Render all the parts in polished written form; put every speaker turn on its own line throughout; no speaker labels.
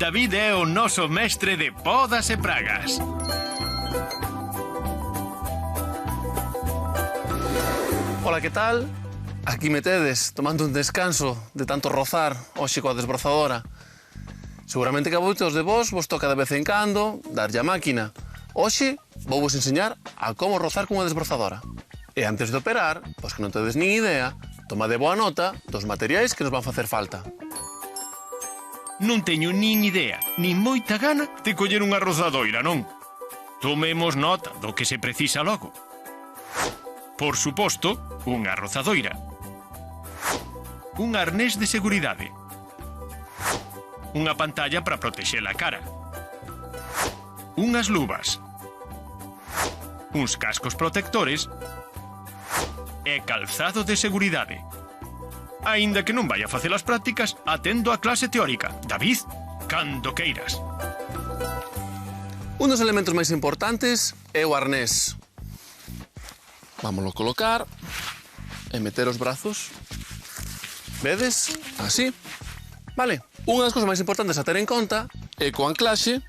David é o noso mestre de podas e pragas.
Ola, que tal? Aquí me tedes, tomando un descanso de tanto rozar hoxe coa desbrozadora. Seguramente que a moitos de vos toca de vez en cando darlle a máquina. Hoxe vou vos enseñar a como rozar cunha desbrozadora. E antes de operar, pois que non tedes nin idea, toma de boa nota dos materiais que nos van facer falta.
Non teño nin idea, nin moita gana de coller unha rozadoira, non? Tomemos nota do que se precisa logo. Por suposto, unha rozadoira. Un arnés de seguridade. Unha pantalla para protexer a cara. Unhas luvas. Uns cascos protectores. E calzado de seguridade. Aínda que non vai a facer as prácticas, atendo a clase teórica. David, cando queiras.
Un dos elementos máis importantes é o arnés. Vámoslo colocar e meter os brazos. Vedes? Así. Vale. Unha das cousas máis importantes a ter en conta é que o anclaxe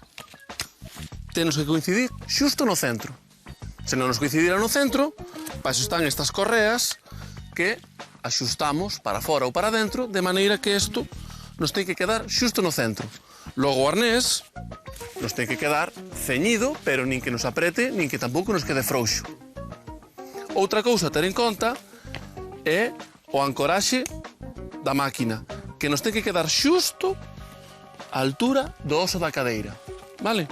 tenos que coincidir xusto no centro. Se non nos coincidira no centro, para iso están estas correas que axustamos para fora ou para dentro, de maneira que isto nos ten que quedar xusto no centro. Logo o arnés nos ten que quedar ceñido, pero nin que nos aprete, nin que tampouco nos quede frouxo. Outra cousa a ter en conta é o ancoraxe da máquina, que nos ten que quedar xusto á altura do oso da cadeira, vale?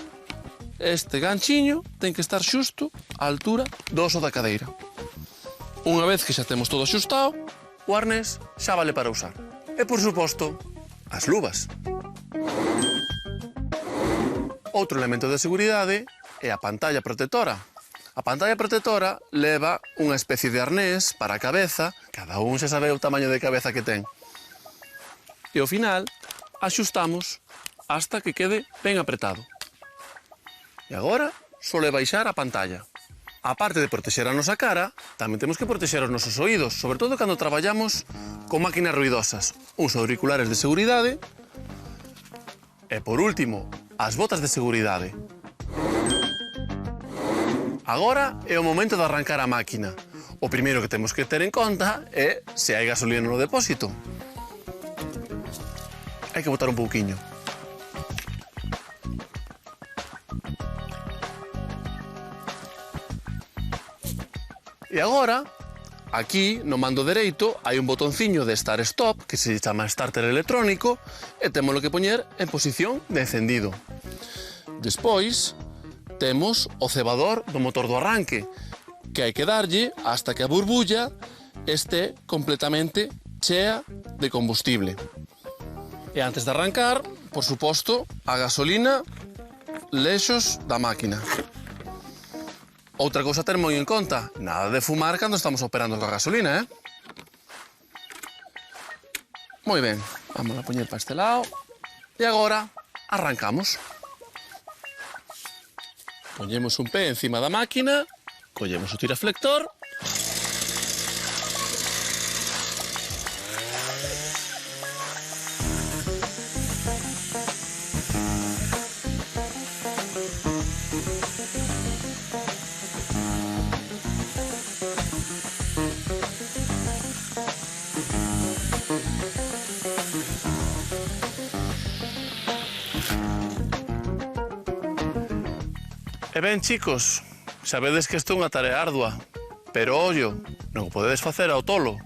Este ganchiño ten que estar xusto á altura do oso da cadeira. Unha vez que xa temos todo axustado, o arnés xa vale para usar. E, por suposto, as luvas. Outro elemento de seguridade é a pantalla protectora. A pantalla protectora leva unha especie de arnés para a cabeza, cada un xa sabe o tamaño de cabeza que ten. E ao final, axustamos hasta que quede ben apretado. E agora, só é baixar a pantalla. A parte de protexer a nosa cara, tamén temos que protexer os nosos oídos, sobre todo cando traballamos con máquinas ruidosas. Uns auriculares de seguridade e, por último, as botas de seguridade. Agora é o momento de arrancar a máquina. O primeiro que temos que ter en conta é se hai gasolina no depósito. Hai que botar un pouquiño. E agora, aquí, no mando dereito, hai un botonciño de Start Stop, que se chama starter electrónico, e temos que poñer en posición de encendido. Despois, temos o cebador do motor do arranque, que hai que darlle hasta que a burbulla este completamente chea de combustible. E antes de arrancar, por suposto, a gasolina, lexos da máquina. Outra cousa a ter moi en conta, nada de fumar cando estamos operando coa gasolina, Moi ben, vamos a poñer para este lado. E agora, arrancamos. Poñemos un pé encima da máquina, collemos o tiraflector. E ben, chicos, sabedes que isto é unha tarea ardua, pero ollo, non o podedes facer ao tolo.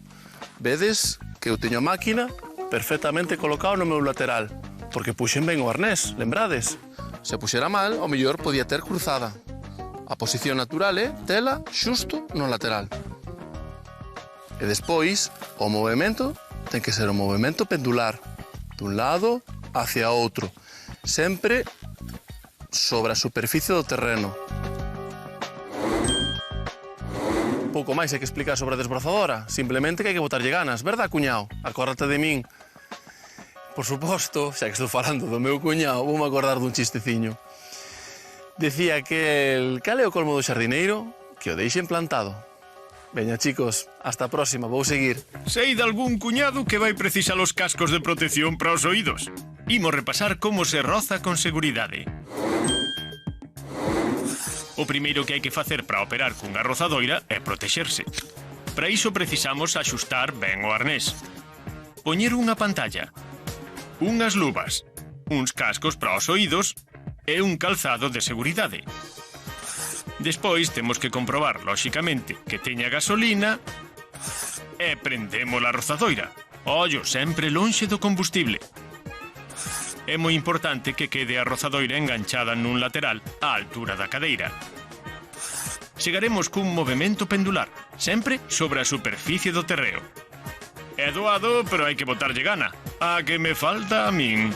Vedes que eu teño a máquina perfectamente colocado no meu lateral, porque puxen ben o arnés, lembrades? Se puxera mal, ao mellor podía ter cruzada. A posición natural é tela xusto no lateral. E despois, o movimento ten que ser un movimento pendular, dun lado hacia outro, sempre sobre a superficie do terreno. Pouco máis hai que explicar sobre a desbrozadora, simplemente que hai que botarlle ganas, verdad, cuñao? Acórdate de min. Por suposto, xa que estou falando do meu cuñao, voume acordar dun chisteciño. Decía que cal é o colmo do xardineiro? Que o deixen plantado. Veña, chicos, hasta a próxima, vou seguir.
Sei de algún cuñado que vai precisar os cascos de protección para os oídos. Imos repasar como se roza con seguridade. O primeiro que hai que facer para operar cunha rozadoira é protexerse. Para iso precisamos axustar ben o arnés. Poñer unha pantalla, unhas luvas, uns cascos para os oídos e un calzado de seguridade. Despois temos que comprobar, lóxicamente, que teña gasolina e prendemos a rozadoira. Ollo, sempre lonxe do combustible. É moi importante que quede a rozadoira enganchada nun lateral á altura da cadeira. Chegaremos cun movimento pendular, sempre sobre a superficie do terreo. É doado, pero hai que botarlle gana. A que me falta a min.